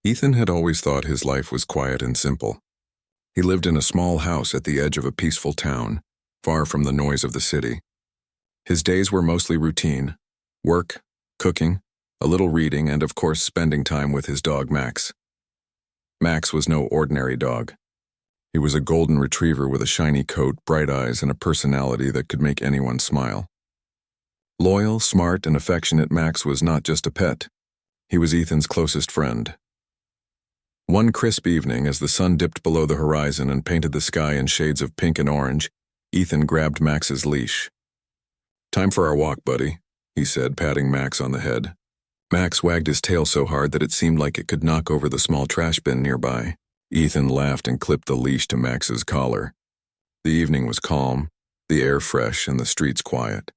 Ethan had always thought his life was quiet and simple. He lived in a small house at the edge of a peaceful town, far from the noise of the city. His days were mostly routine: work, cooking, a little reading, and of course spending time with his dog Max. Max was no ordinary dog. He was a golden retriever with a shiny coat, bright eyes, and a personality that could make anyone smile. Loyal, smart, and affectionate, Max was not just a pet. He was Ethan's closest friend. One crisp evening, as the sun dipped below the horizon and painted the sky in shades of pink and orange, Ethan grabbed Max's leash. "Time for our walk, buddy," he said, patting Max on the head. Max wagged his tail so hard that it seemed like it could knock over the small trash bin nearby. Ethan laughed and clipped the leash to Max's collar. The evening was calm, the air fresh, and the streets quiet.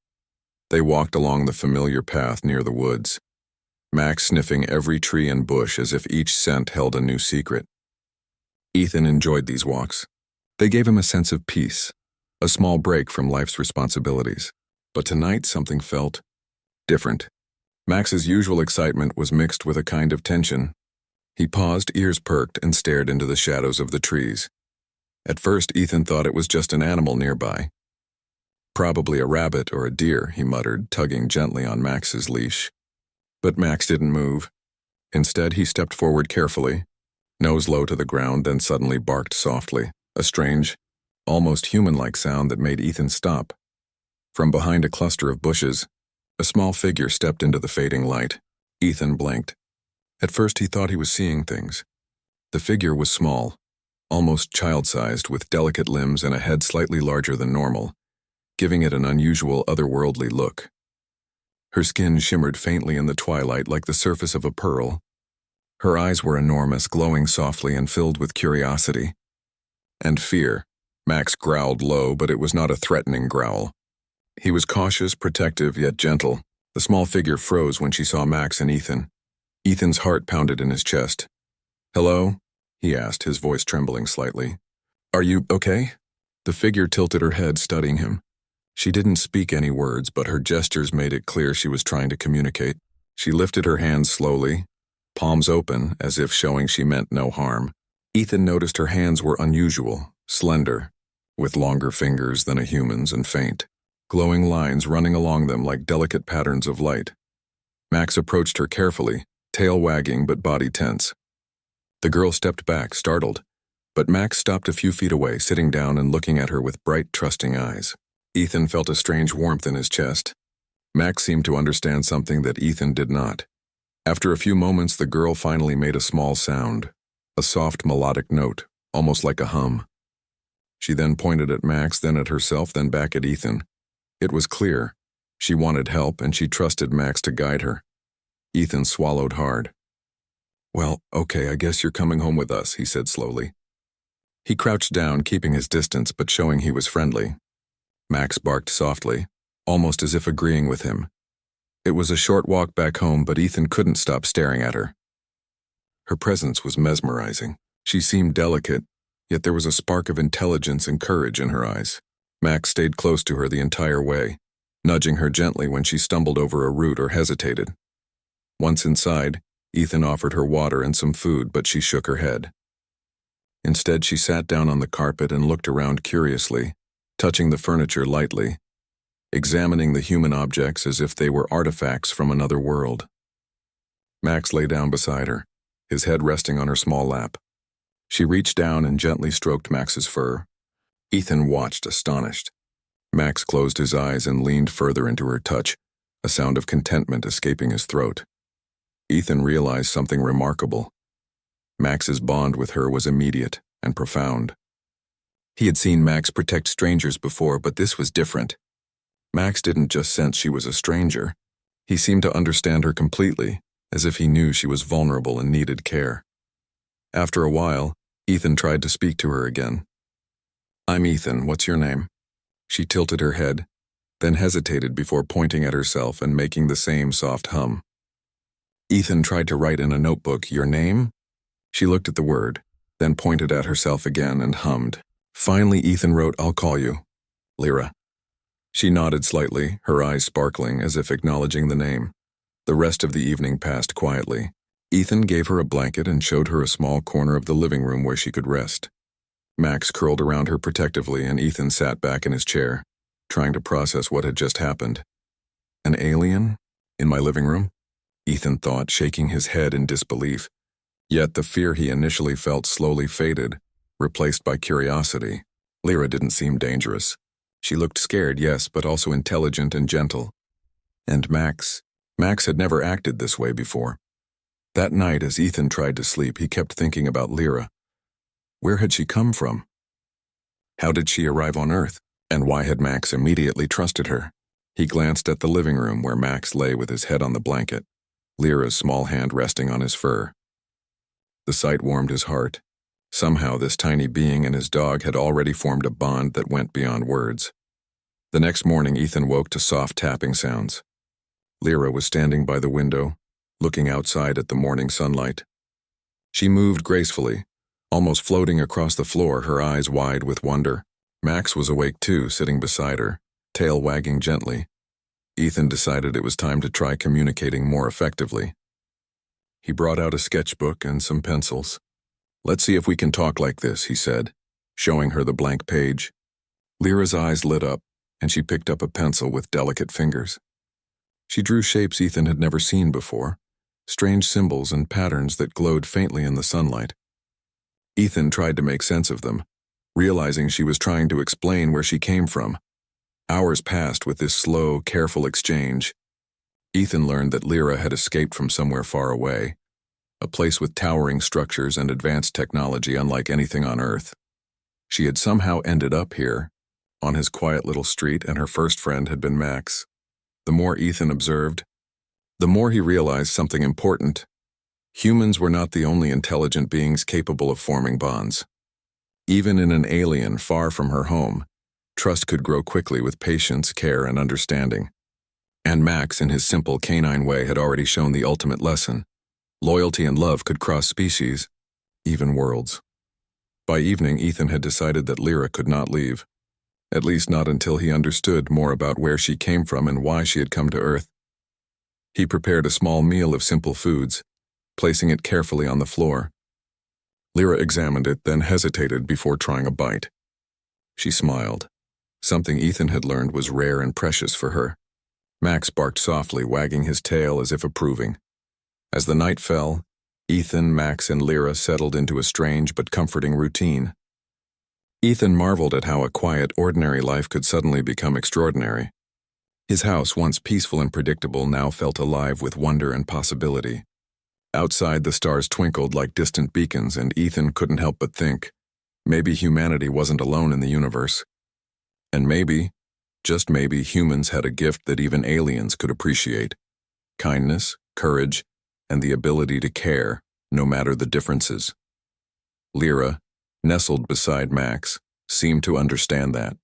They walked along the familiar path near the woods, Max sniffing every tree and bush as if each scent held a new secret. Ethan enjoyed these walks. They gave him a sense of peace, a small break from life's responsibilities. But tonight something felt different. Max's usual excitement was mixed with a kind of tension. He paused, ears perked, and stared into the shadows of the trees. At first, Ethan thought it was just an animal nearby. "Probably a rabbit or a deer," he muttered, tugging gently on Max's leash. But Max didn't move. Instead, he stepped forward carefully, nose low to the ground, then suddenly barked softly, a strange, almost human-like sound that made Ethan stop. From behind a cluster of bushes, a small figure stepped into the fading light. Ethan blinked. At first, he thought he was seeing things. The figure was small, almost child-sized, with delicate limbs and a head slightly larger than normal, giving it an unusual, otherworldly look. Her skin shimmered faintly in the twilight like the surface of a pearl. Her eyes were enormous, glowing softly and filled with curiosity and fear. Max growled low, but it was not a threatening growl. He was cautious, protective, yet gentle. The small figure froze when she saw Max and Ethan. Ethan's heart pounded in his chest. "Hello?" he asked, his voice trembling slightly. "Are you okay?" The figure tilted her head, studying him. She didn't speak any words, but her gestures made it clear she was trying to communicate. She lifted her hands slowly, palms open, as if showing she meant no harm. Ethan noticed her hands were unusual, slender, with longer fingers than a human's and faint, glowing lines running along them like delicate patterns of light. Max approached her carefully, tail wagging but body tense. The girl stepped back, startled, but Max stopped a few feet away, sitting down and looking at her with bright, trusting eyes. Ethan felt a strange warmth in his chest. Max seemed to understand something that Ethan did not. After a few moments, the girl finally made a small sound, a soft melodic note, almost like a hum. She then pointed at Max, then at herself, then back at Ethan. It was clear. She wanted help, and she trusted Max to guide her. Ethan swallowed hard. "Well, okay, I guess you're coming home with us," he said slowly. He crouched down, keeping his distance but showing he was friendly. Max barked softly, almost as if agreeing with him. It was a short walk back home, but Ethan couldn't stop staring at her. Her presence was mesmerizing. She seemed delicate, yet there was a spark of intelligence and courage in her eyes. Max stayed close to her the entire way, nudging her gently when she stumbled over a root or hesitated. Once inside, Ethan offered her water and some food, but she shook her head. Instead, she sat down on the carpet and looked around curiously, touching the furniture lightly, examining the human objects as if they were artifacts from another world. Max lay down beside her, his head resting on her small lap. She reached down and gently stroked Max's fur. Ethan watched, astonished. Max closed his eyes and leaned further into her touch, a sound of contentment escaping his throat. Ethan realized something remarkable. Max's bond with her was immediate and profound. He had seen Max protect strangers before, but this was different. Max didn't just sense she was a stranger. He seemed to understand her completely, as if he knew she was vulnerable and needed care. After a while, Ethan tried to speak to her again. "I'm Ethan, what's your name?" She tilted her head, then hesitated before pointing at herself and making the same soft hum. Ethan tried to write in a notebook, "Your name?" She looked at the word, then pointed at herself again and hummed. Finally, Ethan wrote, "I'll call you Lyra." She nodded slightly, her eyes sparkling as if acknowledging the name. The rest of the evening passed quietly. Ethan gave her a blanket and showed her a small corner of the living room where she could rest. Max curled around her protectively and Ethan sat back in his chair, trying to process what had just happened. An alien? In my living room? Ethan thought, shaking his head in disbelief. Yet the fear he initially felt slowly faded, replaced by curiosity. Lyra didn't seem dangerous. She looked scared, yes, but also intelligent and gentle. And Max had never acted this way before. That night, as Ethan tried to sleep, he kept thinking about Lyra. Where had she come from? How did she arrive on Earth? And why had Max immediately trusted her? He glanced at the living room where Max lay with his head on the blanket, Lyra's small hand resting on his fur. The sight warmed his heart. Somehow this tiny being and his dog had already formed a bond that went beyond words. The next morning, Ethan woke to soft tapping sounds. Lyra was standing by the window, looking outside at the morning sunlight. She moved gracefully, almost floating across the floor, her eyes wide with wonder. Max was awake too, sitting beside her, tail wagging gently. Ethan decided it was time to try communicating more effectively. He brought out a sketchbook and some pencils. "Let's see if we can talk like this," he said, showing her the blank page. Lyra's eyes lit up, and she picked up a pencil with delicate fingers. She drew shapes Ethan had never seen before, strange symbols and patterns that glowed faintly in the sunlight. Ethan tried to make sense of them, realizing she was trying to explain where she came from. Hours passed with this slow, careful exchange. Ethan learned that Lyra had escaped from somewhere far away, a place with towering structures and advanced technology unlike anything on Earth. She had somehow ended up here, on his quiet little street, and her first friend had been Max. The more Ethan observed, the more he realized something important. Humans were not the only intelligent beings capable of forming bonds. Even in an alien far from her home, trust could grow quickly with patience, care, and understanding. And Max, in his simple canine way, had already shown the ultimate lesson. Loyalty and love could cross species, even worlds. By evening, Ethan had decided that Lyra could not leave, at least not until he understood more about where she came from and why she had come to Earth. He prepared a small meal of simple foods, placing it carefully on the floor. Lyra examined it, then hesitated before trying a bite. She smiled. Something Ethan had learned was rare and precious for her. Max barked softly, wagging his tail as if approving. As the night fell, Ethan, Max, and Lyra settled into a strange but comforting routine. Ethan marveled at how a quiet, ordinary life could suddenly become extraordinary. His house, once peaceful and predictable, now felt alive with wonder and possibility. Outside, the stars twinkled like distant beacons, and Ethan couldn't help but think, maybe humanity wasn't alone in the universe. And maybe, just maybe, humans had a gift that even aliens could appreciate: kindness, courage, and the ability to care, no matter the differences. Lyra, nestled beside Max, seemed to understand that.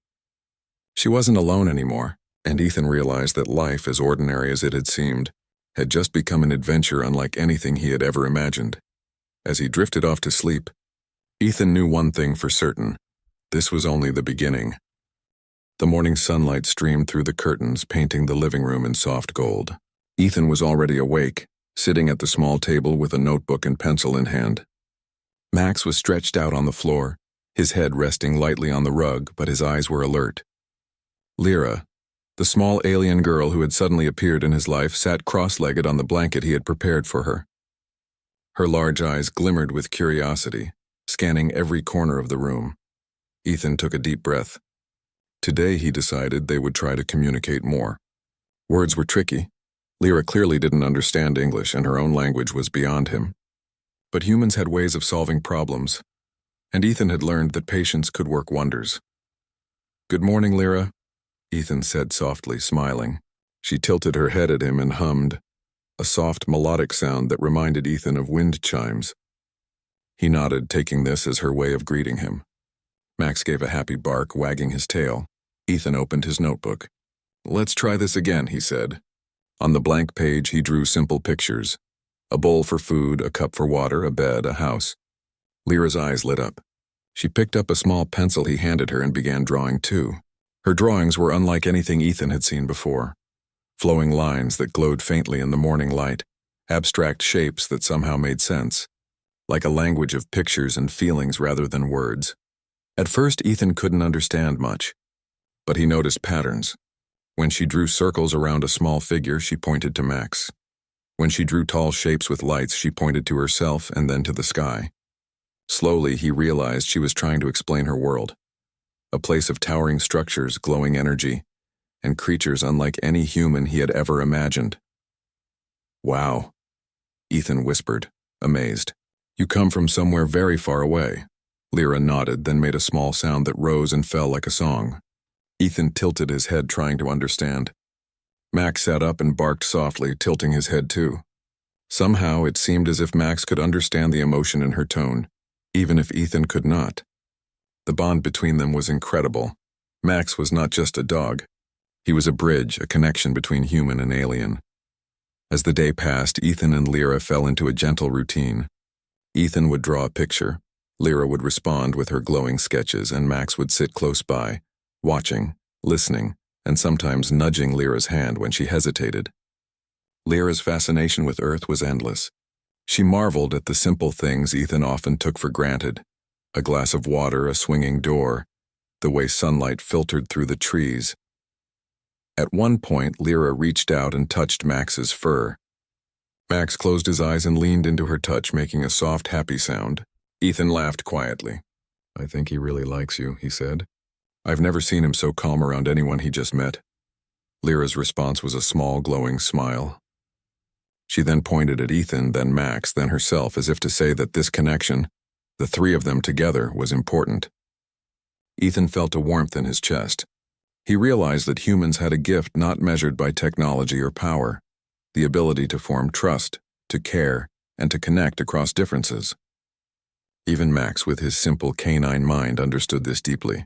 She wasn't alone anymore, and Ethan realized that life, as ordinary as it had seemed, had just become an adventure unlike anything he had ever imagined. As he drifted off to sleep, Ethan knew one thing for certain: this was only the beginning. The morning sunlight streamed through the curtains, painting the living room in soft gold. Ethan was already awake, sitting at the small table with a notebook and pencil in hand. Max was stretched out on the floor, his head resting lightly on the rug, but his eyes were alert. Lyra, the small alien girl who had suddenly appeared in his life, sat cross-legged on the blanket he had prepared for her. Her large eyes glimmered with curiosity, scanning every corner of the room. Ethan took a deep breath. Today, he decided, they would try to communicate more. Words were tricky. Lyra clearly didn't understand English, and her own language was beyond him. But humans had ways of solving problems, and Ethan had learned that patience could work wonders. "Good morning, Lyra," Ethan said softly, smiling. She tilted her head at him and hummed, a soft melodic sound that reminded Ethan of wind chimes. He nodded, taking this as her way of greeting him. Max gave a happy bark, wagging his tail. Ethan opened his notebook. "Let's try this again," he said. On the blank page, he drew simple pictures: a bowl for food, a cup for water, a bed, a house. Lyra's eyes lit up. She picked up a small pencil he handed her and began drawing too. Her drawings were unlike anything Ethan had seen before. Flowing lines that glowed faintly in the morning light, abstract shapes that somehow made sense, like a language of pictures and feelings rather than words. At first, Ethan couldn't understand much, but he noticed patterns. When she drew circles around a small figure, she pointed to Max. When she drew tall shapes with lights, she pointed to herself and then to the sky. Slowly, he realized she was trying to explain her world. A place of towering structures, glowing energy, and creatures unlike any human he had ever imagined. "Wow," Ethan whispered, amazed. "You come from somewhere very far away." Lyra nodded, then made a small sound that rose and fell like a song. Ethan tilted his head, trying to understand. Max sat up and barked softly, tilting his head too. Somehow, it seemed as if Max could understand the emotion in her tone, even if Ethan could not. The bond between them was incredible. Max was not just a dog. He was a bridge, a connection between human and alien. As the day passed, Ethan and Lyra fell into a gentle routine. Ethan would draw a picture, Lyra would respond with her glowing sketches, and Max would sit close by, watching, listening, and sometimes nudging Lyra's hand when she hesitated. Lyra's fascination with Earth was endless. She marveled at the simple things Ethan often took for granted: a glass of water, a swinging door, the way sunlight filtered through the trees. At one point, Lyra reached out and touched Max's fur. Max closed his eyes and leaned into her touch, making a soft, happy sound. Ethan laughed quietly. "I think he really likes you," he said. "I've never seen him so calm around anyone he just met." Lyra's response was a small, glowing smile. She then pointed at Ethan, then Max, then herself, as if to say that this connection, the three of them together, was important. Ethan felt a warmth in his chest. He realized that humans had a gift not measured by technology or power, the ability to form trust, to care, and to connect across differences. Even Max, with his simple canine mind, understood this deeply.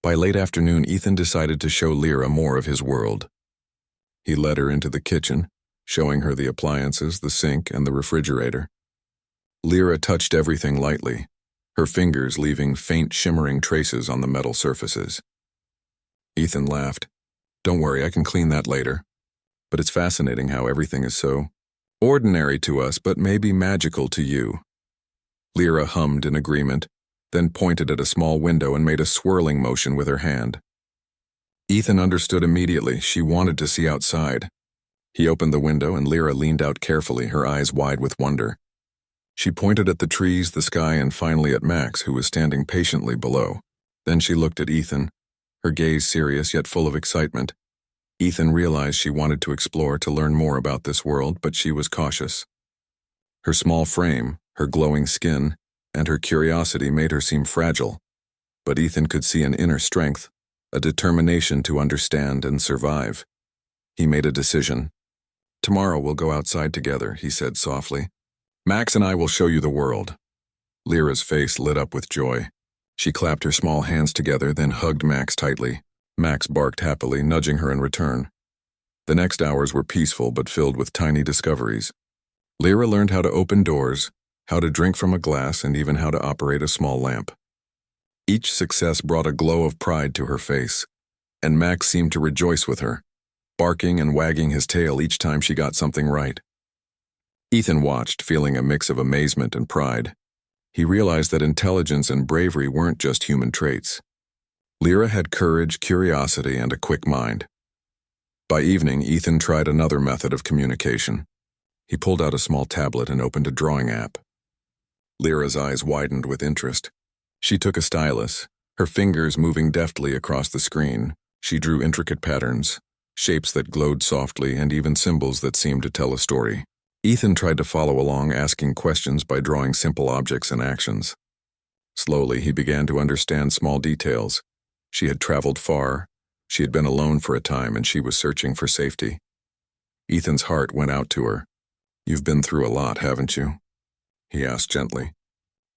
By late afternoon, Ethan decided to show Lyra more of his world. He led her into the kitchen, showing her the appliances, the sink, and the refrigerator. Lyra touched everything lightly, her fingers leaving faint shimmering traces on the metal surfaces. Ethan laughed. "Don't worry, I can clean that later. But it's fascinating how everything is so ordinary to us, but maybe magical to you." Lyra hummed in agreement, then pointed at a small window and made a swirling motion with her hand. Ethan understood immediately. She wanted to see outside. He opened the window and Lyra leaned out carefully, her eyes wide with wonder. She pointed at the trees, the sky, and finally at Max, who was standing patiently below. Then she looked at Ethan, her gaze serious yet full of excitement. Ethan realized she wanted to explore, to learn more about this world, but she was cautious. Her small frame, her glowing skin, and her curiosity made her seem fragile, but Ethan could see an inner strength, a determination to understand and survive. He made a decision. "Tomorrow we'll go outside together," he said softly. "Max and I will show you the world." Lyra's face lit up with joy. She clapped her small hands together, then hugged Max tightly. Max barked happily, nudging her in return. The next hours were peaceful but filled with tiny discoveries. Lyra learned how to open doors, how to drink from a glass, and even how to operate a small lamp. Each success brought a glow of pride to her face, and Max seemed to rejoice with her, barking and wagging his tail each time she got something right. Ethan watched, feeling a mix of amazement and pride. He realized that intelligence and bravery weren't just human traits. Lyra had courage, curiosity, and a quick mind. By evening, Ethan tried another method of communication. He pulled out a small tablet and opened a drawing app. Lyra's eyes widened with interest. She took a stylus, her fingers moving deftly across the screen. She drew intricate patterns, shapes that glowed softly, and even symbols that seemed to tell a story. Ethan tried to follow along, asking questions by drawing simple objects and actions. Slowly, he began to understand small details. She had traveled far, she had been alone for a time, and she was searching for safety. Ethan's heart went out to her. "You've been through a lot, haven't you?" he asked gently.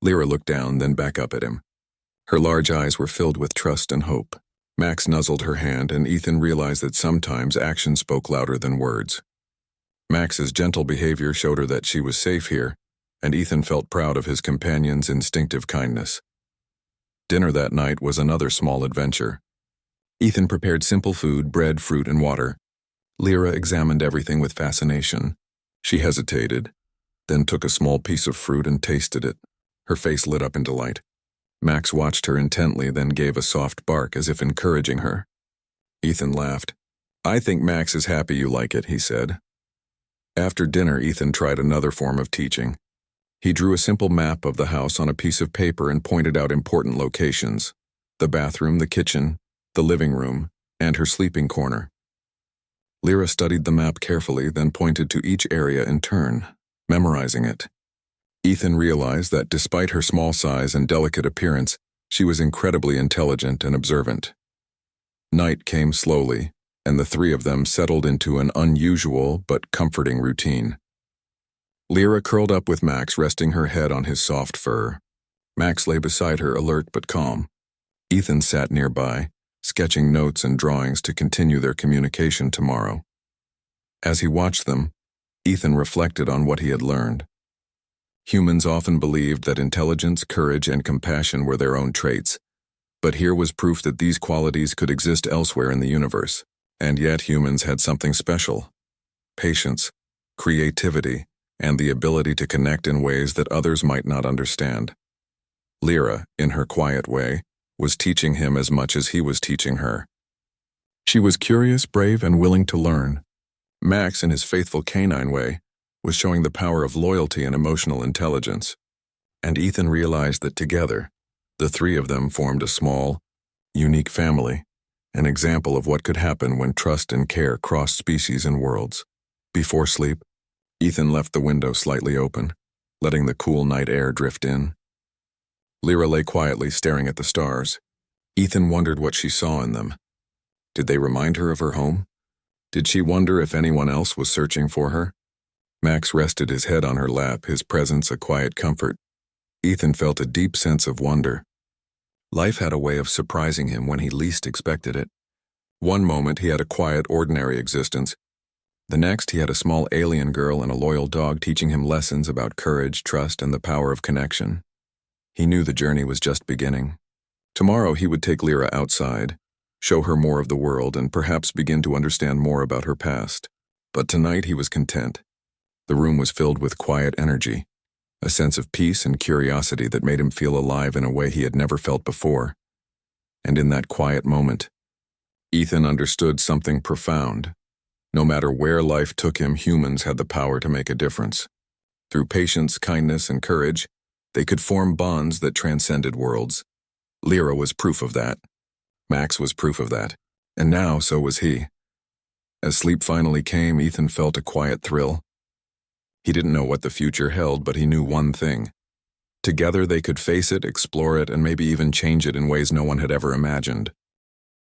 Lyra looked down, then back up at him. Her large eyes were filled with trust and hope. Max nuzzled her hand, and Ethan realized that sometimes action spoke louder than words. Max's gentle behavior showed her that she was safe here, and Ethan felt proud of his companion's instinctive kindness. Dinner that night was another small adventure. Ethan prepared simple food: bread, fruit, and water. Lyra examined everything with fascination. She hesitated, then took a small piece of fruit and tasted it. Her face lit up in delight. Max watched her intently, then gave a soft bark as if encouraging her. Ethan laughed. "I think Max is happy you like it," he said. After dinner, Ethan tried another form of teaching. He drew a simple map of the house on a piece of paper and pointed out important locations: the bathroom, the kitchen, the living room, and her sleeping corner. Lyra studied the map carefully, then pointed to each area in turn, memorizing it. Ethan realized that despite her small size and delicate appearance, she was incredibly intelligent and observant. Night came slowly, and the three of them settled into an unusual but comforting routine. Lyra curled up with Max, resting her head on his soft fur. Max lay beside her, alert but calm. Ethan sat nearby, sketching notes and drawings to continue their communication tomorrow. As he watched them, Ethan reflected on what he had learned. Humans often believed that intelligence, courage, and compassion were their own traits, but here was proof that these qualities could exist elsewhere in the universe. And yet humans had something special: patience, creativity, and the ability to connect in ways that others might not understand. Lyra, in her quiet way, was teaching him as much as he was teaching her. She was curious, brave, and willing to learn. Max, in his faithful canine way, was showing the power of loyalty and emotional intelligence. And Ethan realized that together, the three of them formed a small, unique family, an example of what could happen when trust and care crossed species and worlds. Before sleep, Ethan left the window slightly open, letting the cool night air drift in. Lyra lay quietly, staring at the stars. Ethan wondered what she saw in them. Did they remind her of her home? Did she wonder if anyone else was searching for her? Max rested his head on her lap, his presence a quiet comfort. Ethan felt a deep sense of wonder. Life had a way of surprising him when he least expected it. One moment he had a quiet, ordinary existence. The next he had a small alien girl and a loyal dog teaching him lessons about courage, trust, and the power of connection. He knew the journey was just beginning. Tomorrow he would take Lyra outside, show her more of the world, and perhaps begin to understand more about her past. But tonight he was content. The room was filled with quiet energy, a sense of peace and curiosity that made him feel alive in a way he had never felt before. And in that quiet moment, Ethan understood something profound. No matter where life took him, humans had the power to make a difference. Through patience, kindness, and courage, they could form bonds that transcended worlds. Lyra was proof of that. Max was proof of that. And now so was he. As sleep finally came, Ethan felt a quiet thrill. He didn't know what the future held, but he knew one thing. Together they could face it, explore it, and maybe even change it in ways no one had ever imagined.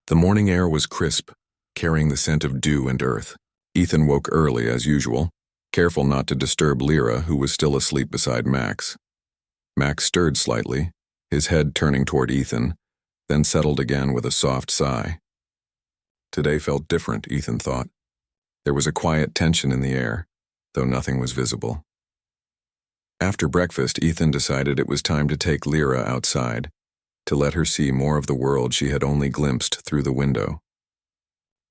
The morning air was crisp, carrying the scent of dew and earth. Ethan woke early, as usual, careful not to disturb Lyra, who was still asleep beside Max. Max stirred slightly, his head turning toward Ethan, then settled again with a soft sigh. Today felt different, Ethan thought. There was a quiet tension in the air, though nothing was visible. After breakfast, Ethan decided it was time to take Lyra outside, to let her see more of the world she had only glimpsed through the window.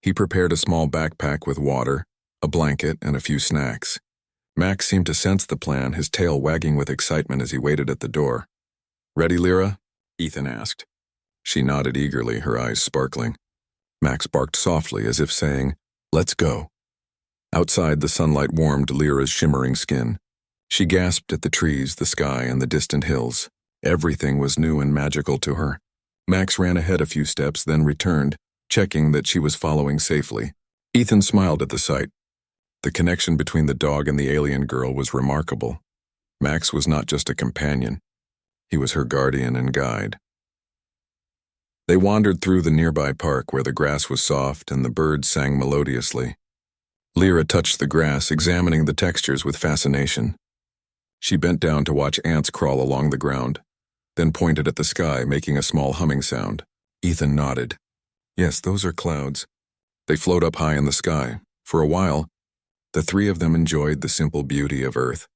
He prepared a small backpack with water, a blanket, and a few snacks. Max seemed to sense the plan, his tail wagging with excitement as he waited at the door. "Ready, Lyra?" Ethan asked. She nodded eagerly, her eyes sparkling. Max barked softly, as if saying, "Let's go." Outside, the sunlight warmed Lyra's shimmering skin. She gasped at the trees, the sky, and the distant hills. Everything was new and magical to her. Max ran ahead a few steps, then returned, checking that she was following safely. Ethan smiled at the sight. The connection between the dog and the alien girl was remarkable. Max was not just a companion. He was her guardian and guide. They wandered through the nearby park where the grass was soft and the birds sang melodiously. Lyra touched the grass, examining the textures with fascination. She bent down to watch ants crawl along the ground, then pointed at the sky, making a small humming sound. Ethan nodded. "Yes, those are clouds. They float up high in the sky." For a while, the three of them enjoyed the simple beauty of Earth.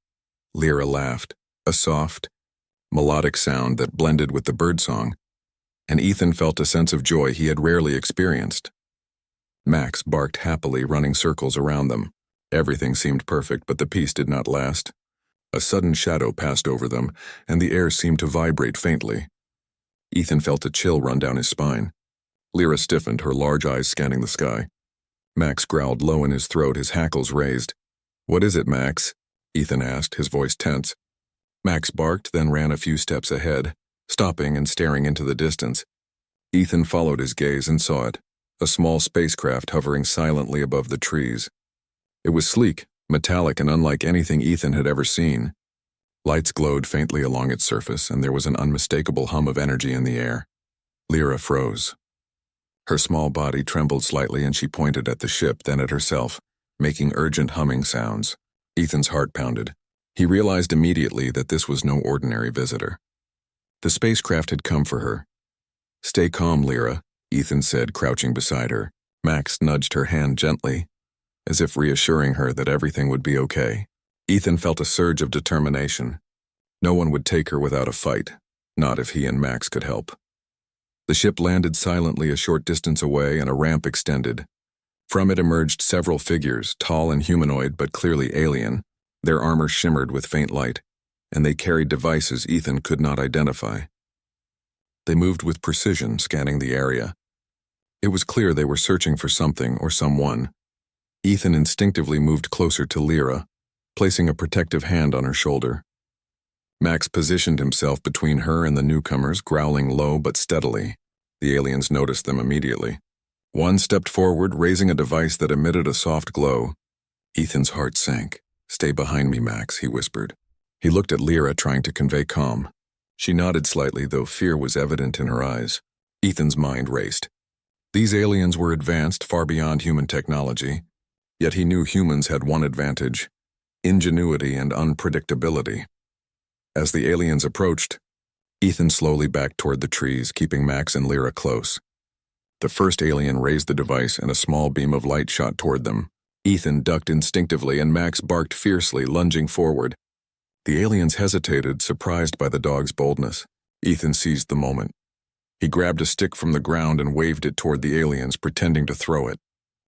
Lyra laughed, a soft, melodic sound that blended with the birdsong, and Ethan felt a sense of joy he had rarely experienced. Max barked happily, running circles around them. Everything seemed perfect, but the peace did not last. A sudden shadow passed over them, and the air seemed to vibrate faintly. Ethan felt a chill run down his spine. Lyra stiffened, her large eyes scanning the sky. Max growled low in his throat, his hackles raised. "What is it, Max?" Ethan asked, his voice tense. Max barked, then ran a few steps ahead, stopping and staring into the distance. Ethan followed his gaze and saw it, a small spacecraft hovering silently above the trees. It was sleek, metallic, and unlike anything Ethan had ever seen. Lights glowed faintly along its surface, and there was an unmistakable hum of energy in the air. Lyra froze. Her small body trembled slightly, and she pointed at the ship, then at herself, making urgent humming sounds. Ethan's heart pounded. He realized immediately that this was no ordinary visitor. The spacecraft had come for her. "Stay calm, Lyra," Ethan said, crouching beside her. Max nudged her hand gently, as if reassuring her that everything would be okay. Ethan felt a surge of determination. No one would take her without a fight, not if he and Max could help. The ship landed silently a short distance away, and a ramp extended. From it emerged several figures, tall and humanoid but clearly alien. Their armor shimmered with faint light, and they carried devices Ethan could not identify. They moved with precision, scanning the area. It was clear they were searching for something or someone. Ethan instinctively moved closer to Lyra, placing a protective hand on her shoulder. Max positioned himself between her and the newcomers, growling low but steadily. The aliens noticed them immediately. One stepped forward, raising a device that emitted a soft glow. Ethan's heart sank. "Stay behind me, Max," he whispered. He looked at Lyra, trying to convey calm. She nodded slightly, though fear was evident in her eyes. Ethan's mind raced. These aliens were advanced, far beyond human technology, yet he knew humans had one advantage: ingenuity and unpredictability. As the aliens approached, Ethan slowly backed toward the trees, keeping Max and Lyra close. The first alien raised the device, and a small beam of light shot toward them. Ethan ducked instinctively, and Max barked fiercely, lunging forward. The aliens hesitated, surprised by the dog's boldness. Ethan seized the moment. He grabbed a stick from the ground and waved it toward the aliens, pretending to throw it.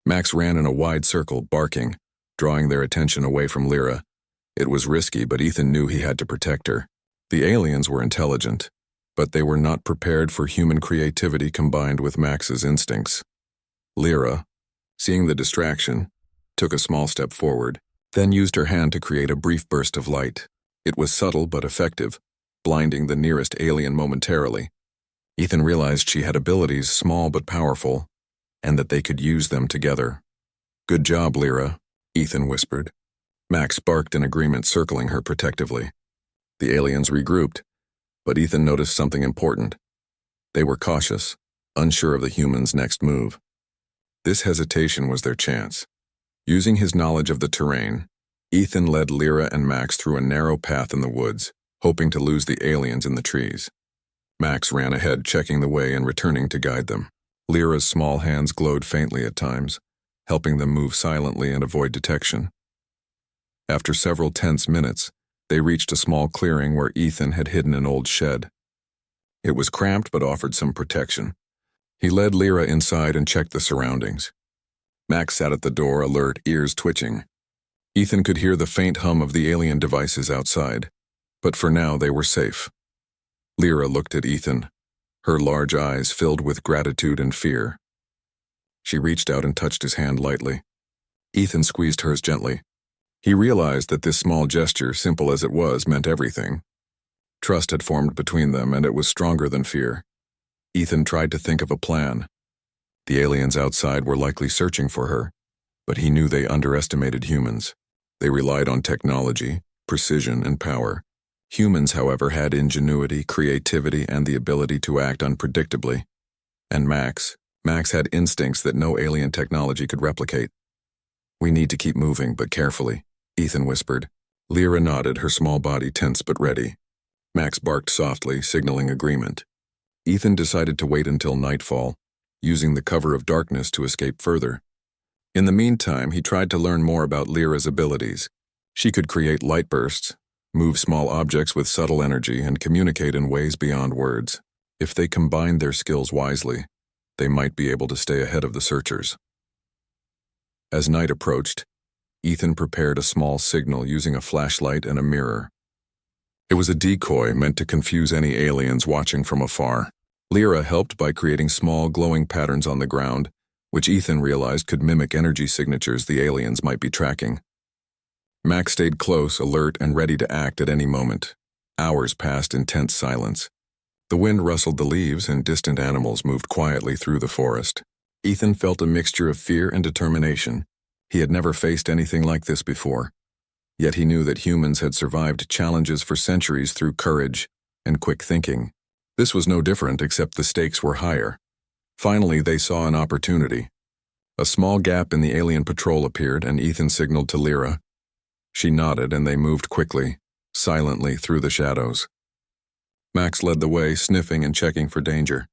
Max ran in a wide circle, barking, drawing their attention away from Lyra. It was risky, but Ethan knew he had to protect her. The aliens were intelligent, but they were not prepared for human creativity combined with Max's instincts. Lyra, seeing the distraction, took a small step forward, then used her hand to create a brief burst of light. It was subtle but effective, blinding the nearest alien momentarily. Ethan realized she had abilities small but powerful, and that they could use them together. "Good job, Lyra," Ethan whispered. Max barked in agreement, circling her protectively. The aliens regrouped, but Ethan noticed something important. They were cautious, unsure of the humans' next move. This hesitation was their chance. Using his knowledge of the terrain, Ethan led Lyra and Max through a narrow path in the woods, hoping to lose the aliens in the trees. Max ran ahead, checking the way and returning to guide them. Lyra's small hands glowed faintly at times, helping them move silently and avoid detection. After several tense minutes, they reached a small clearing where Ethan had hidden an old shed. It was cramped but offered some protection. He led Lyra inside and checked the surroundings. Max sat at the door, alert, ears twitching. Ethan could hear the faint hum of the alien devices outside, but for now they were safe. Lyra looked at Ethan, her large eyes filled with gratitude and fear. She reached out and touched his hand lightly. Ethan squeezed hers gently. He realized that this small gesture, simple as it was, meant everything. Trust had formed between them, and it was stronger than fear. Ethan tried to think of a plan. The aliens outside were likely searching for her, but he knew they underestimated humans. They relied on technology, precision, and power. Humans, however, had ingenuity, creativity, and the ability to act unpredictably. And Max had instincts that no alien technology could replicate. "We need to keep moving, but carefully," Ethan whispered. Lyra nodded, her small body tense but ready. Max barked softly, signaling agreement. Ethan decided to wait until nightfall, using the cover of darkness to escape further. In the meantime, he tried to learn more about Lyra's abilities. She could create light bursts, move small objects with subtle energy, and communicate in ways beyond words. If they combined their skills wisely, they might be able to stay ahead of the searchers. As night approached, Ethan prepared a small signal using a flashlight and a mirror. It was a decoy meant to confuse any aliens watching from afar. Lyra helped by creating small glowing patterns on the ground, which Ethan realized could mimic energy signatures the aliens might be tracking. Max stayed close, alert, and ready to act at any moment. Hours passed in tense silence. The wind rustled the leaves and distant animals moved quietly through the forest. Ethan felt a mixture of fear and determination. He had never faced anything like this before. Yet he knew that humans had survived challenges for centuries through courage and quick thinking. This was no different, except the stakes were higher. Finally, they saw an opportunity. A small gap in the alien patrol appeared, and Ethan signaled to Lyra. She nodded, and they moved quickly, silently through the shadows. Max led the way, sniffing and checking for danger.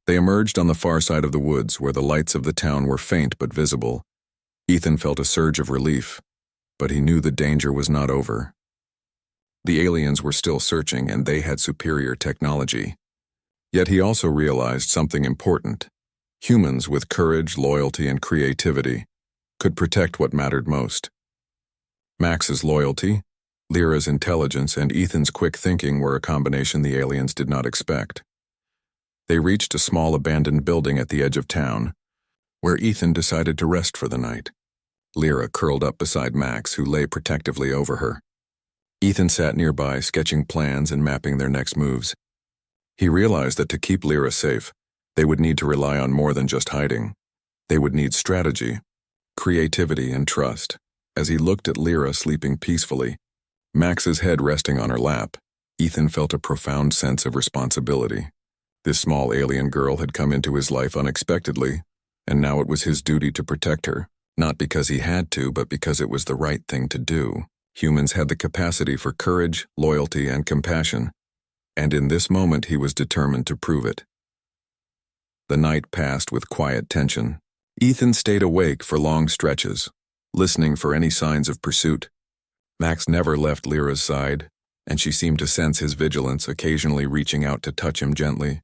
They emerged on the far side of the woods, where the lights of the town were faint but visible. Ethan felt a surge of relief, but he knew the danger was not over. The aliens were still searching, and they had superior technology. Yet he also realized something important. Humans with courage, loyalty, and creativity could protect what mattered most. Max's loyalty, Lyra's intelligence, and Ethan's quick thinking were a combination the aliens did not expect. They reached a small abandoned building at the edge of town, where Ethan decided to rest for the night. Lyra curled up beside Max, who lay protectively over her. Ethan sat nearby, sketching plans and mapping their next moves. He realized that to keep Lyra safe, they would need to rely on more than just hiding. They would need strategy, creativity, and trust. As he looked at Lyra sleeping peacefully, Max's head resting on her lap, Ethan felt a profound sense of responsibility. This small alien girl had come into his life unexpectedly, and now it was his duty to protect her, not because he had to, but because it was the right thing to do. Humans had the capacity for courage, loyalty, and compassion, and in this moment he was determined to prove it. The night passed with quiet tension. Ethan stayed awake for long stretches, listening for any signs of pursuit. Max never left Lyra's side, and she seemed to sense his vigilance, occasionally reaching out to touch him gently.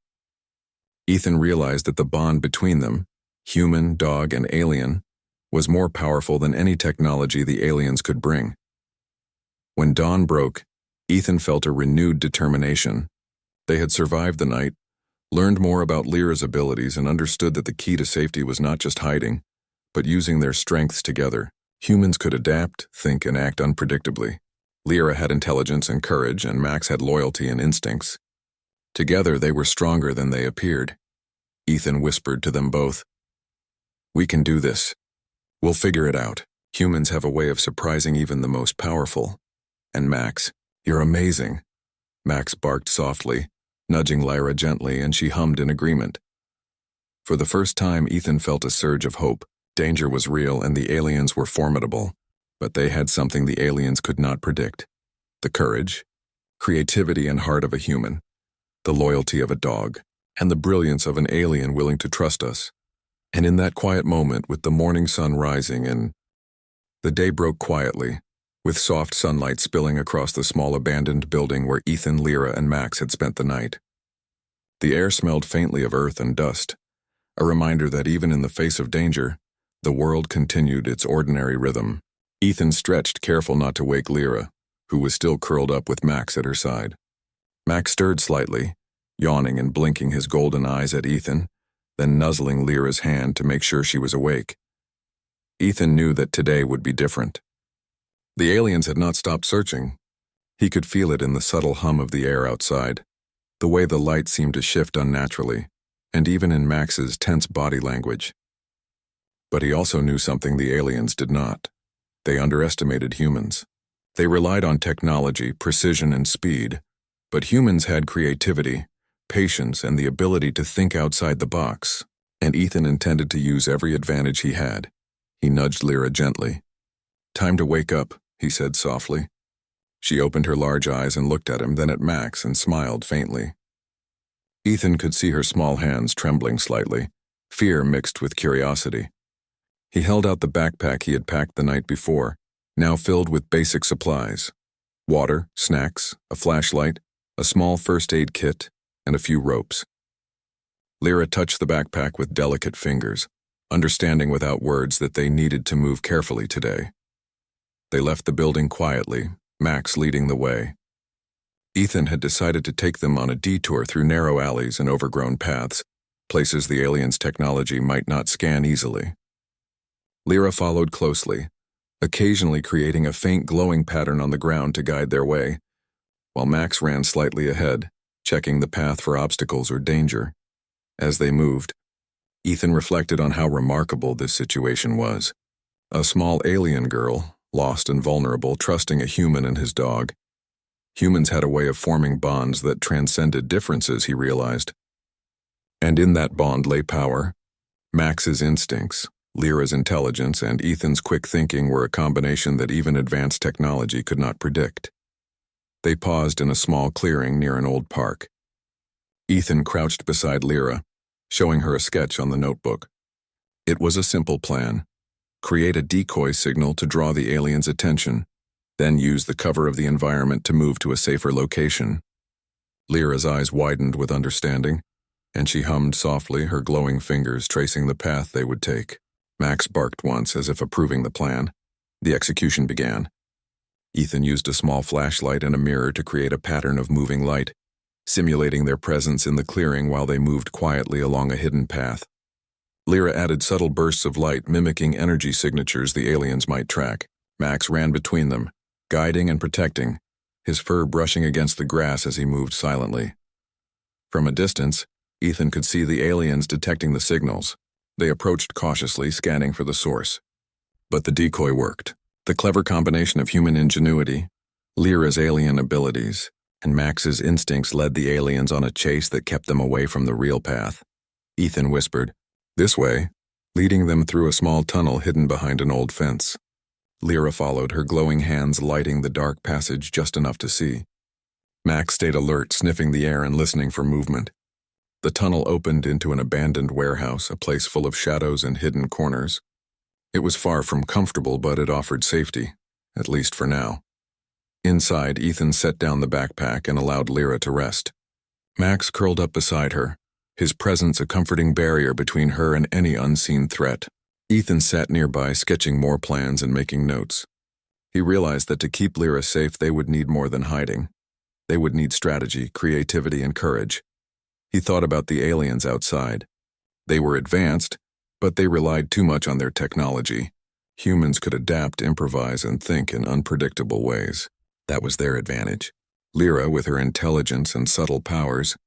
Ethan realized that the bond between them, human, dog, and alien, was more powerful than any technology the aliens could bring. When dawn broke, Ethan felt a renewed determination. They had survived the night, learned more about Lyra's abilities, and understood that the key to safety was not just hiding, but using their strengths together. Humans could adapt, think, and act unpredictably. Lyra had intelligence and courage, and Max had loyalty and instincts. Together, they were stronger than they appeared. Ethan whispered to them both, "We can do this. We'll figure it out. Humans have a way of surprising even the most powerful." And Max, "You're amazing." Max barked softly, nudging Lyra gently, and she hummed in agreement. For the first time, Ethan felt a surge of hope. Danger was real, and the aliens were formidable. But they had something the aliens could not predict: the courage, creativity, and heart of a human, the loyalty of a dog, and the brilliance of an alien willing to trust us. And in that quiet moment, with the morning sun rising and the day broke quietly, with soft sunlight spilling across the small abandoned building where Ethan, Lyra, and Max had spent the night. The air smelled faintly of earth and dust, a reminder that even in the face of danger, the world continued its ordinary rhythm. Ethan stretched, careful not to wake Lyra, who was still curled up with Max at her side. Max stirred slightly, yawning and blinking his golden eyes at Ethan, then nuzzling Lyra's hand to make sure she was awake. Ethan knew that today would be different. The aliens had not stopped searching. He could feel it in the subtle hum of the air outside, the way the light seemed to shift unnaturally, and even in Max's tense body language. But he also knew something the aliens did not. They underestimated humans. They relied on technology, precision, and speed, but humans had creativity, patience, and the ability to think outside the box, and Ethan intended to use every advantage he had. He nudged Lyra gently. "Time to wake up," he said softly. She opened her large eyes and looked at him, then at Max, and smiled faintly. Ethan could see her small hands trembling slightly, fear mixed with curiosity. He held out the backpack he had packed the night before, now filled with basic supplies: water, snacks, a flashlight, a small first aid kit, and a few ropes. Lyra touched the backpack with delicate fingers, understanding without words that they needed to move carefully today. They left the building quietly, Max leading the way. Ethan had decided to take them on a detour through narrow alleys and overgrown paths, places the aliens' technology might not scan easily. Lyra followed closely, occasionally creating a faint glowing pattern on the ground to guide their way, while Max ran slightly ahead, checking the path for obstacles or danger. As they moved, Ethan reflected on how remarkable this situation was. A small alien girl, lost and vulnerable, trusting a human and his dog. Humans had a way of forming bonds that transcended differences, he realized. And in that bond lay power. Max's instincts, Lyra's intelligence, and Ethan's quick thinking were a combination that even advanced technology could not predict. They paused in a small clearing near an old park. Ethan crouched beside Lyra, showing her a sketch on the notebook. It was a simple plan. Create a decoy signal to draw the aliens' attention, then use the cover of the environment to move to a safer location. Lyra's eyes widened with understanding, and she hummed softly, her glowing fingers tracing the path they would take. Max barked once as if approving the plan. The execution began. Ethan used a small flashlight and a mirror to create a pattern of moving light, simulating their presence in the clearing while they moved quietly along a hidden path. Lyra added subtle bursts of light mimicking energy signatures the aliens might track. Max ran between them, guiding and protecting, his fur brushing against the grass as he moved silently. From a distance, Ethan could see the aliens detecting the signals. They approached cautiously, scanning for the source. But the decoy worked. The clever combination of human ingenuity, Lyra's alien abilities, and Max's instincts led the aliens on a chase that kept them away from the real path. Ethan whispered, "This way," leading them through a small tunnel hidden behind an old fence. Lyra followed, her glowing hands lighting the dark passage just enough to see. Max stayed alert, sniffing the air and listening for movement. The tunnel opened into an abandoned warehouse, a place full of shadows and hidden corners. It was far from comfortable, but it offered safety, at least for now. Inside, Ethan set down the backpack and allowed Lyra to rest. Max curled up beside her, his presence a comforting barrier between her and any unseen threat. Ethan sat nearby, sketching more plans and making notes. He realized that to keep Lyra safe, they would need more than hiding. They would need strategy, creativity, and courage. He thought about the aliens outside. They were advanced, but they relied too much on their technology. Humans could adapt, improvise, and think in unpredictable ways. That was their advantage. Lyra, with her intelligence and subtle powers,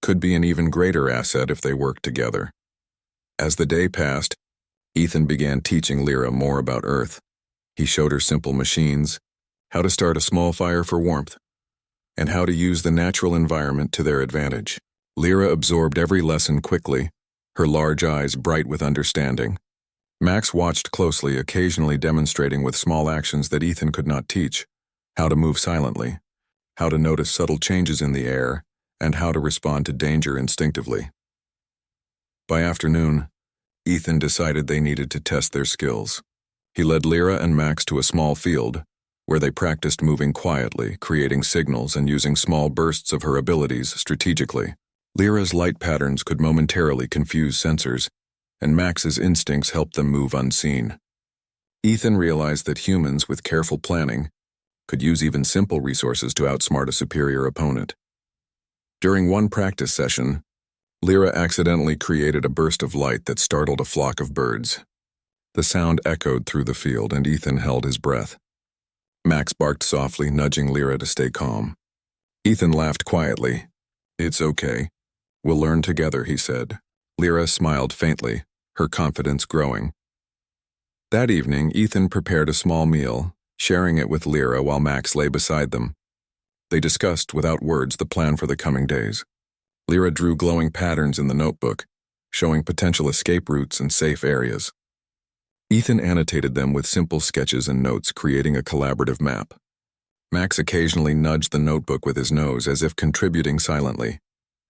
could be an even greater asset if they worked together. As the day passed, Ethan began teaching Lyra more about Earth. He showed her simple machines, how to start a small fire for warmth, and how to use the natural environment to their advantage. Lyra absorbed every lesson quickly, her large eyes bright with understanding. Max watched closely, occasionally demonstrating with small actions that Ethan could not teach: how to move silently, how to notice subtle changes in the air, and how to respond to danger instinctively. By afternoon, Ethan decided they needed to test their skills. He led Lyra and Max to a small field, where they practiced moving quietly, creating signals, and using small bursts of her abilities strategically. Lyra's light patterns could momentarily confuse sensors, and Max's instincts helped them move unseen. Ethan realized that humans, with careful planning, could use even simple resources to outsmart a superior opponent. During one practice session, Lyra accidentally created a burst of light that startled a flock of birds. The sound echoed through the field, and Ethan held his breath. Max barked softly, nudging Lyra to stay calm. Ethan laughed quietly. "It's okay. We'll learn together," he said. Lyra smiled faintly, her confidence growing. That evening, Ethan prepared a small meal, sharing it with Lyra while Max lay beside them. They discussed, without words, the plan for the coming days. Lyra drew glowing patterns in the notebook, showing potential escape routes and safe areas. Ethan annotated them with simple sketches and notes, creating a collaborative map. Max occasionally nudged the notebook with his nose, as if contributing silently.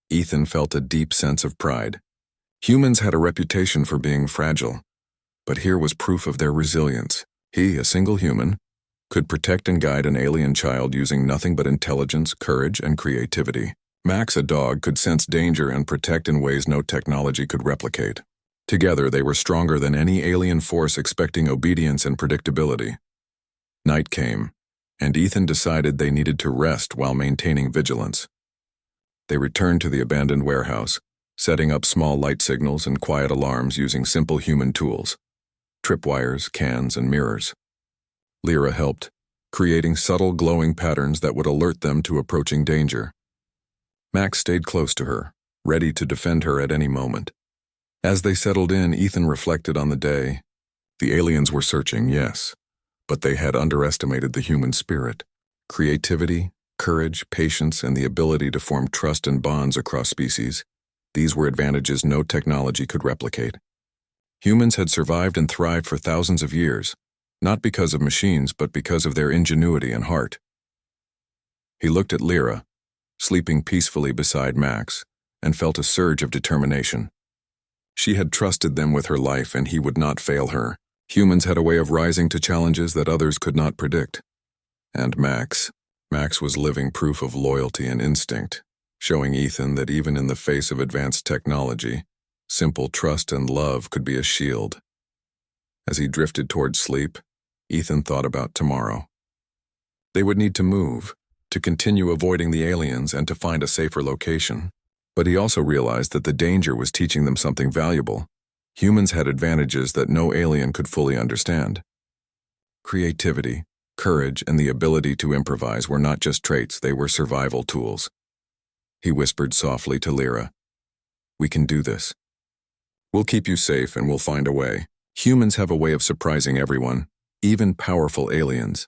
Ethan felt a deep sense of pride. Humans had a reputation for being fragile, but here was proof of their resilience. He, a single human, could protect and guide an alien child using nothing but intelligence, courage, and creativity. Max, a dog, could sense danger and protect in ways no technology could replicate. Together, they were stronger than any alien force expecting obedience and predictability. Night came, and Ethan decided they needed to rest while maintaining vigilance. They returned to the abandoned warehouse, setting up small light signals and quiet alarms using simple human tools: tripwires, cans, and mirrors. Lyra helped, creating subtle glowing patterns that would alert them to approaching danger. Max stayed close to her, ready to defend her at any moment. As they settled in, Ethan reflected on the day. The aliens were searching, yes, but they had underestimated the human spirit. Creativity, courage, patience, and the ability to form trust and bonds across species. These were advantages no technology could replicate. Humans had survived and thrived for thousands of years, not because of machines, but because of their ingenuity and heart. He looked at Lyra, sleeping peacefully beside Max, and felt a surge of determination. She had trusted them with her life, and he would not fail her. Humans had a way of rising to challenges that others could not predict. And Max was living proof of loyalty and instinct, showing Ethan that even in the face of advanced technology, simple trust and love could be a shield. As he drifted towards sleep, Ethan thought about tomorrow. They would need to move, to continue avoiding the aliens and to find a safer location. But he also realized that the danger was teaching them something valuable. Humans had advantages that no alien could fully understand. Creativity, courage, and the ability to improvise were not just traits, they were survival tools. He whispered softly to Lyra, "We can do this. We'll keep you safe and we'll find a way. Humans have a way of surprising everyone, even powerful aliens."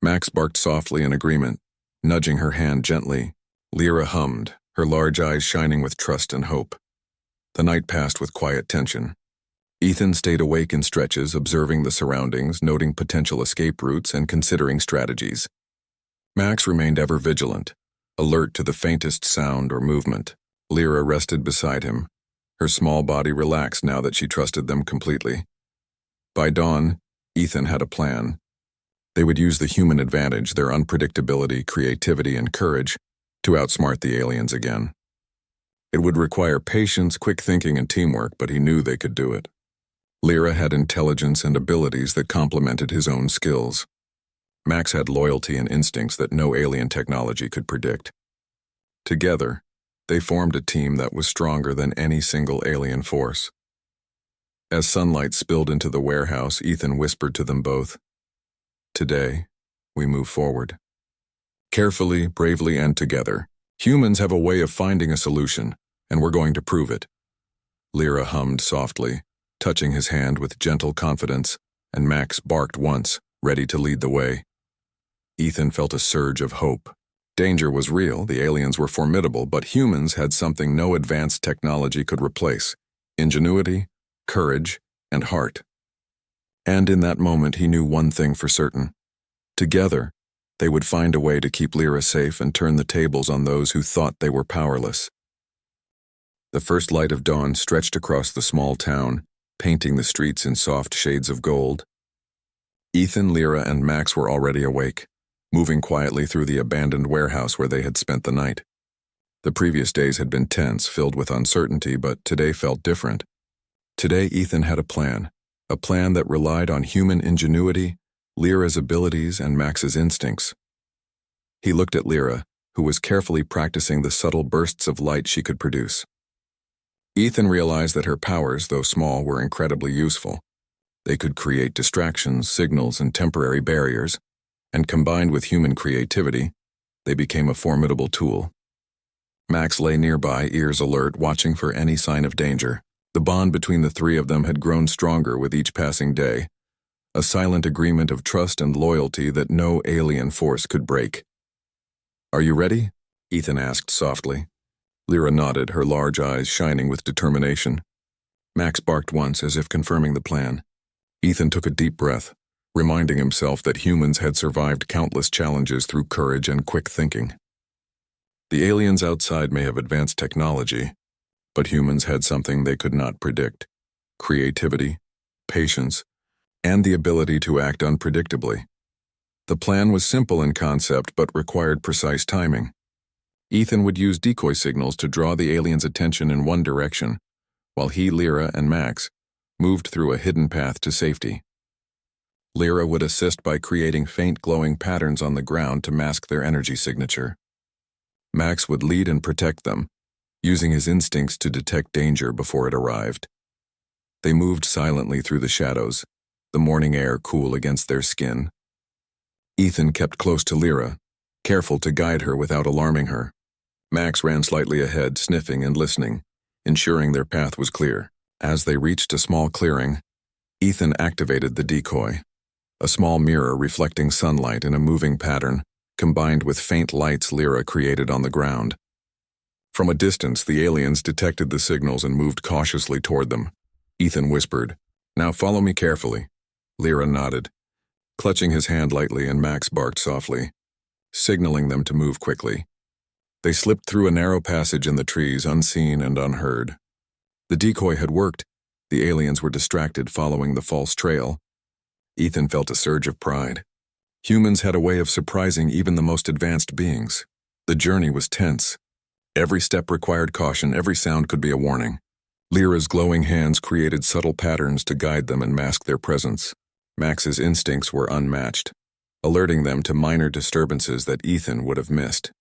Max barked softly in agreement, nudging her hand gently. Lyra hummed, her large eyes shining with trust and hope. The night passed with quiet tension. Ethan stayed awake in stretches, observing the surroundings, noting potential escape routes, and considering strategies. Max remained ever vigilant, alert to the faintest sound or movement. Lyra rested beside him, her small body relaxed now that she trusted them completely. By dawn, Ethan had a plan. They would use the human advantage, their unpredictability, creativity, and courage, to outsmart the aliens again. It would require patience, quick thinking, and teamwork, but he knew they could do it. Lyra had intelligence and abilities that complemented his own skills. Max had loyalty and instincts that no alien technology could predict. Together, they formed a team that was stronger than any single alien force. As sunlight spilled into the warehouse, Ethan whispered to them both, "Today, we move forward. Carefully, bravely, and together. Humans have a way of finding a solution, and we're going to prove it." Lyra hummed softly, touching his hand with gentle confidence, and Max barked once, ready to lead the way. Ethan felt a surge of hope. Danger was real, the aliens were formidable, but humans had something no advanced technology could replace: ingenuity, courage, and heart. And in that moment he knew one thing for certain. Together, they would find a way to keep Lyra safe and turn the tables on those who thought they were powerless. The first light of dawn stretched across the small town, painting the streets in soft shades of gold. Ethan, Lyra, and Max were already awake, moving quietly through the abandoned warehouse where they had spent the night. The previous days had been tense, filled with uncertainty, but today felt different. Today Ethan had a plan that relied on human ingenuity, Lyra's abilities, and Max's instincts. He looked at Lyra, who was carefully practicing the subtle bursts of light she could produce. Ethan realized that her powers, though small, were incredibly useful. They could create distractions, signals, and temporary barriers, and combined with human creativity, they became a formidable tool. Max lay nearby, ears alert, watching for any sign of danger. The bond between the three of them had grown stronger with each passing day, a silent agreement of trust and loyalty that no alien force could break. "Are you ready?" Ethan asked softly. Lyra nodded, her large eyes shining with determination. Max barked once, as if confirming the plan. Ethan took a deep breath, reminding himself that humans had survived countless challenges through courage and quick thinking. The aliens outside may have advanced technology, but humans had something they could not predict: creativity, patience, and the ability to act unpredictably. The plan was simple in concept but required precise timing. Ethan would use decoy signals to draw the aliens' attention in one direction, while he, Lyra, and Max moved through a hidden path to safety. Lyra would assist by creating faint glowing patterns on the ground to mask their energy signature. Max would lead and protect them, using his instincts to detect danger before it arrived. They moved silently through the shadows, the morning air cool against their skin. Ethan kept close to Lyra, careful to guide her without alarming her. Max ran slightly ahead, sniffing and listening, ensuring their path was clear. As they reached a small clearing, Ethan activated the decoy, a small mirror reflecting sunlight in a moving pattern, combined with faint lights Lyra created on the ground. From a distance, the aliens detected the signals and moved cautiously toward them. Ethan whispered, "Now follow me carefully." Lyra nodded, clutching his hand lightly, and Max barked softly, signaling them to move quickly. They slipped through a narrow passage in the trees, unseen and unheard. The decoy had worked. The aliens were distracted, following the false trail. Ethan felt a surge of pride. Humans had a way of surprising even the most advanced beings. The journey was tense. Every step required caution, every sound could be a warning. Lyra's glowing hands created subtle patterns to guide them and mask their presence. Max's instincts were unmatched, alerting them to minor disturbances that Ethan would have missed.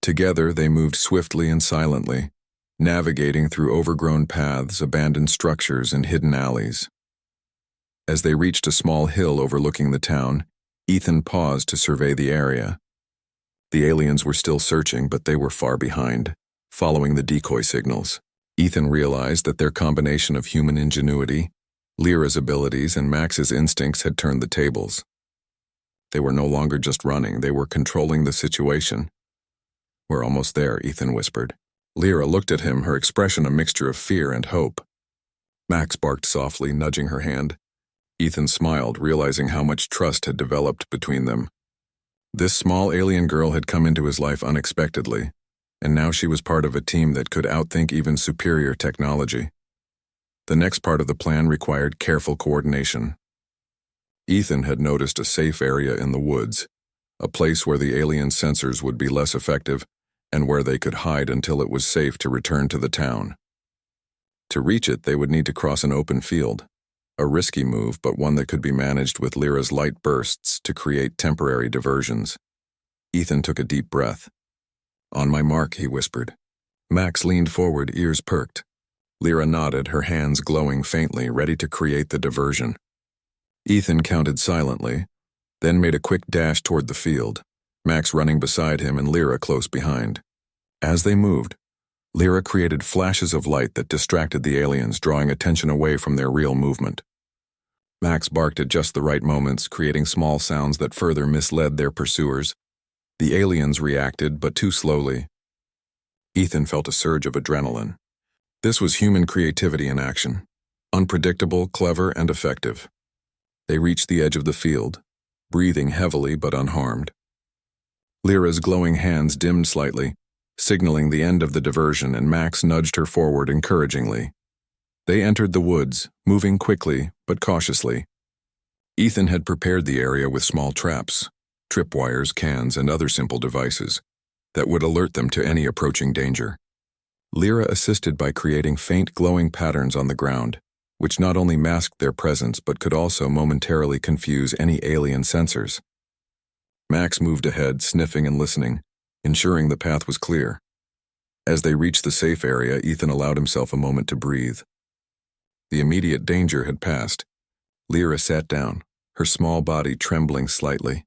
Together, they moved swiftly and silently, navigating through overgrown paths, abandoned structures, and hidden alleys. As they reached a small hill overlooking the town, Ethan paused to survey the area. The aliens were still searching, but they were far behind, following the decoy signals. Ethan realized that their combination of human ingenuity, Lyra's abilities, and Max's instincts had turned the tables. They were no longer just running, they were controlling the situation. "We're almost there," Ethan whispered. Lyra looked at him, her expression a mixture of fear and hope. Max barked softly, nudging her hand. Ethan smiled, realizing how much trust had developed between them. This small alien girl had come into his life unexpectedly, and now she was part of a team that could outthink even superior technology. The next part of the plan required careful coordination. Ethan had noticed a safe area in the woods, a place where the alien sensors would be less effective and where they could hide until it was safe to return to the town. To reach it, they would need to cross an open field. A risky move, but one that could be managed with Lyra's light bursts to create temporary diversions. Ethan took a deep breath. "On my mark," he whispered. Max leaned forward, ears perked. Lyra nodded, her hands glowing faintly, ready to create the diversion. Ethan counted silently, then made a quick dash toward the field, Max running beside him and Lyra close behind. As they moved, Lyra created flashes of light that distracted the aliens, drawing attention away from their real movement. Max barked at just the right moments, creating small sounds that further misled their pursuers. The aliens reacted, but too slowly. Ethan felt a surge of adrenaline. This was human creativity in action, unpredictable, clever, and effective. They reached the edge of the field, breathing heavily but unharmed. Lyra's glowing hands dimmed slightly, signaling the end of the diversion, and Max nudged her forward encouragingly. They entered the woods, moving quickly but cautiously. Ethan had prepared the area with small traps, tripwires, cans, and other simple devices that would alert them to any approaching danger. Lyra assisted by creating faint glowing patterns on the ground, which not only masked their presence but could also momentarily confuse any alien sensors. Max moved ahead, sniffing and listening, ensuring the path was clear. As they reached the safe area, Ethan allowed himself a moment to breathe. The immediate danger had passed. Lyra sat down, her small body trembling slightly,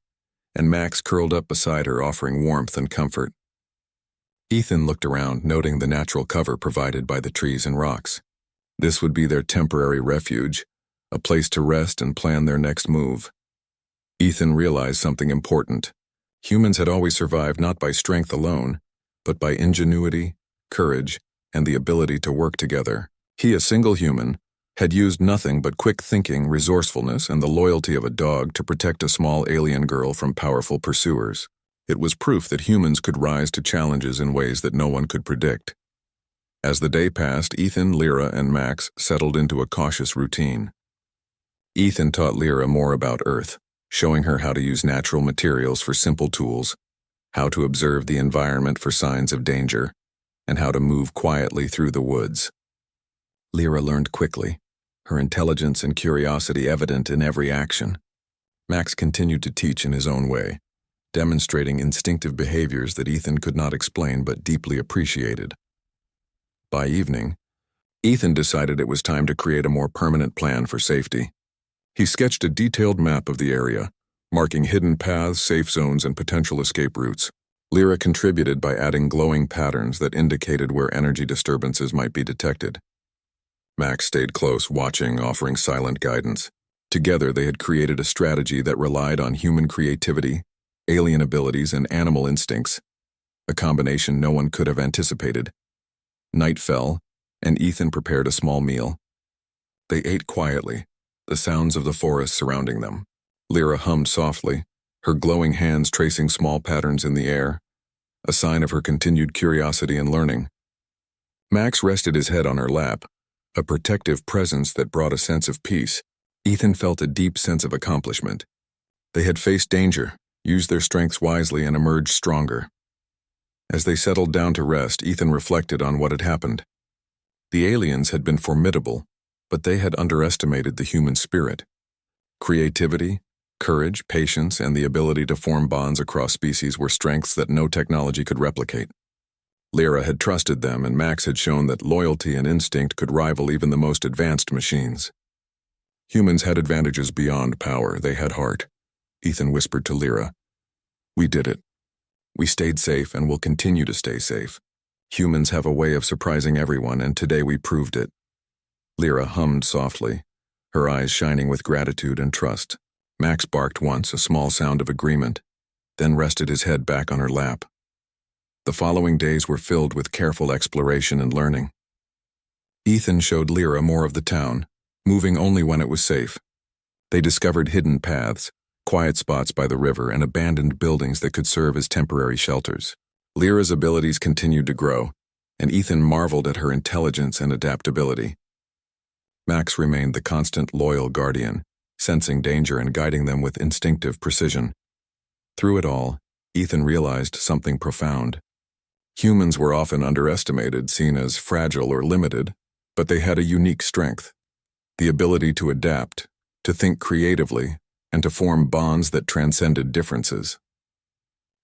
and Max curled up beside her, offering warmth and comfort. Ethan looked around, noting the natural cover provided by the trees and rocks. This would be their temporary refuge, a place to rest and plan their next move. Ethan realized something important. Humans had always survived not by strength alone, but by ingenuity, courage, and the ability to work together. He, a single human, had used nothing but quick thinking, resourcefulness, and the loyalty of a dog to protect a small alien girl from powerful pursuers. It was proof that humans could rise to challenges in ways that no one could predict. As the day passed, Ethan, Lyra, and Max settled into a cautious routine. Ethan taught Lyra more about Earth, showing her how to use natural materials for simple tools, how to observe the environment for signs of danger, and how to move quietly through the woods. Lyra learned quickly, her intelligence and curiosity evident in every action. Max continued to teach in his own way, demonstrating instinctive behaviors that Ethan could not explain but deeply appreciated. By evening, Ethan decided it was time to create a more permanent plan for safety. He sketched a detailed map of the area, marking hidden paths, safe zones, and potential escape routes. Lyra contributed by adding glowing patterns that indicated where energy disturbances might be detected. Max stayed close, watching, offering silent guidance. Together, they had created a strategy that relied on human creativity, alien abilities, and animal instincts, a combination no one could have anticipated. Night fell, and Ethan prepared a small meal. They ate quietly, the sounds of the forest surrounding them. Lyra hummed softly, her glowing hands tracing small patterns in the air, a sign of her continued curiosity and learning. Max rested his head on her lap, a protective presence that brought a sense of peace. Ethan felt a deep sense of accomplishment. They had faced danger, used their strengths wisely, and emerged stronger. As they settled down to rest, Ethan reflected on what had happened. The aliens had been formidable, but they had underestimated the human spirit. Creativity, courage, patience, and the ability to form bonds across species were strengths that no technology could replicate. Lyra had trusted them, and Max had shown that loyalty and instinct could rival even the most advanced machines. Humans had advantages beyond power, they had heart. Ethan whispered to Lyra, "We did it. We stayed safe and will continue to stay safe. Humans have a way of surprising everyone, and today we proved it." Lyra hummed softly, her eyes shining with gratitude and trust. Max barked once, a small sound of agreement, then rested his head back on her lap. The following days were filled with careful exploration and learning. Ethan showed Lyra more of the town, moving only when it was safe. They discovered hidden paths, quiet spots by the river, and abandoned buildings that could serve as temporary shelters. Lyra's abilities continued to grow, and Ethan marveled at her intelligence and adaptability. Max remained the constant, loyal guardian, sensing danger and guiding them with instinctive precision. Through it all, Ethan realized something profound. Humans were often underestimated, seen as fragile or limited, but they had a unique strength: the ability to adapt, to think creatively, and to form bonds that transcended differences.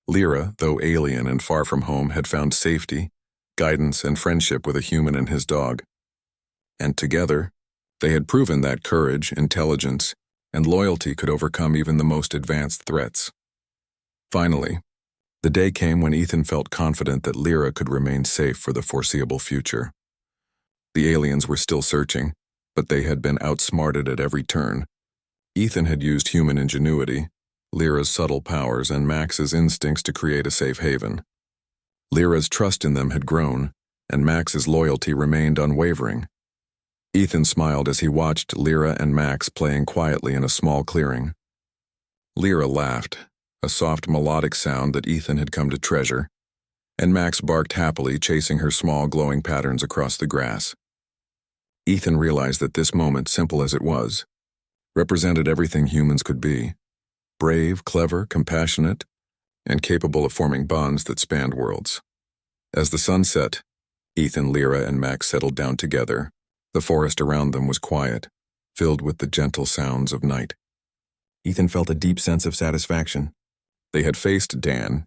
Lyra, though alien and far from home, had found safety, guidance, and friendship with a human and his dog. And together, they had proven that courage, intelligence, and loyalty could overcome even the most advanced threats. Finally, the day came when Ethan felt confident that Lyra could remain safe for the foreseeable future. The aliens were still searching, but they had been outsmarted at every turn. Ethan had used human ingenuity, Lyra's subtle powers, and Max's instincts to create a safe haven. Lyra's trust in them had grown, and Max's loyalty remained unwavering. Ethan smiled as he watched Lyra and Max playing quietly in a small clearing. Lyra laughed, a soft melodic sound that Ethan had come to treasure, and Max barked happily, chasing her small glowing patterns across the grass. Ethan realized that this moment, simple as it was, represented everything humans could be: brave, clever, compassionate, and capable of forming bonds that spanned worlds. As the sun set, Ethan, Lyra, and Max settled down together. The forest around them was quiet, filled with the gentle sounds of night. Ethan felt a deep sense of satisfaction. They had faced Dan,